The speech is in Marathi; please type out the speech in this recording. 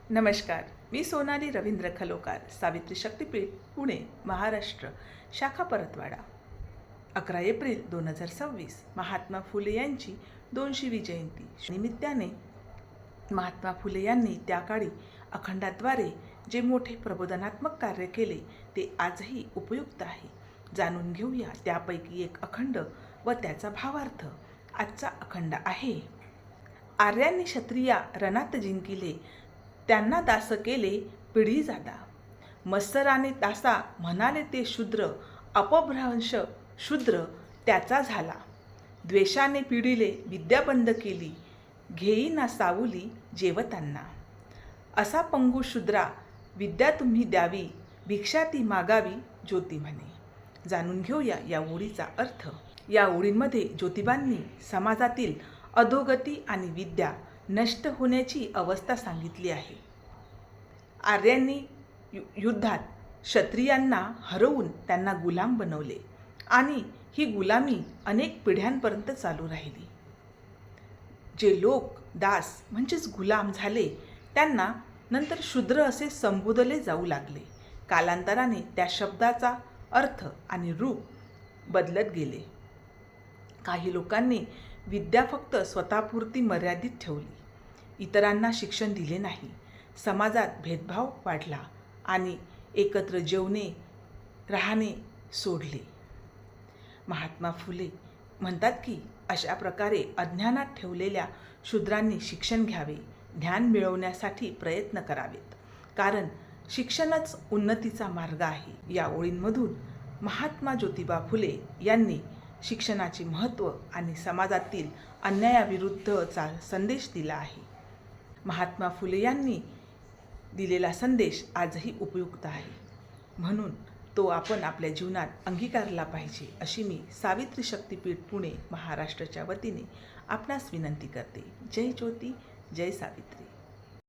नमस्कार. मी सोनाली रवींद्र खलोकार, सावित्री शक्तीपीठ, पुणे, महाराष्ट्र, शाखा परतवाडा. 11 एप्रिल 2026 महात्मा फुले यांची 200वी जयंती निमित्ताने महात्मा फुले यांनी त्या काळी अखंडाद्वारे जे मोठे प्रबोधनात्मक कार्य केले ते आजही उपयुक्त आहे. जाणून घेऊया त्यापैकी एक अखंड व त्याचा भावार्थ. आजचा अखंड आहे. आर्यांनी क्षत्रिया रणात जिंकिले, त्यांना दास केले पिढी जादा. मत्सराने दासा म्हणाले ते शूद्र, अपभ्रंश शूद्र त्याचा झाला. द्वेषाने पिढीले विद्या बंद केली, घेई ना सावली जेवतांना. असा पंगू शूद्रा विद्या तुम्ही द्यावी, भिक्षा ती मागावी ज्योती म्हणे. जाणून घेऊया या ओळीचा अर्थ. या ओळींमध्ये ज्योतिबांनी समाजातील अधोगती आणि विद्या नष्ट होण्याची अवस्था सांगितली आहे. आर्यांनी युद्धात क्षत्रियांना हरवून त्यांना गुलाम बनवले आणि ही गुलामी अनेक पिढ्यांपर्यंत चालू राहिली. जे लोक दास म्हणजेच गुलाम झाले त्यांना नंतर शूद्र असे संबोधले जाऊ लागले. कालांतराने त्या शब्दाचा अर्थ आणि रूप बदलत गेले. काही लोकांनी विद्या फक्त स्वतःपुरती मर्यादित ठेवली, इतरांना शिक्षण दिले नाही. समाजात भेदभाव वाढला आणि एकत्र जेवणे राहणे सोडले. महात्मा फुले म्हणतात की अशा प्रकारे अज्ञानात ठेवलेल्या शूद्रांनी शिक्षण घ्यावे, ज्ञान मिळवण्यासाठी प्रयत्न करावेत, कारण शिक्षणच उन्नतीचा मार्ग आहे. या ओळींमधून महात्मा ज्योतिबा फुले यांनी शिक्षणाचे महत्त्व आणि समाजातील अन्यायाविरुद्धचा संदेश दिला आहे. महात्मा फुले यांनी दिलेला संदेश आजही उपयुक्त आहे, म्हणून तो आपण आपल्या जीवनात अंगीकारला पाहिजे अशी मी सावित्री शक्तीपीठ पुणे महाराष्ट्राच्या वतीने आपणास विनंती करते. जय ज्योती, जय सावित्री.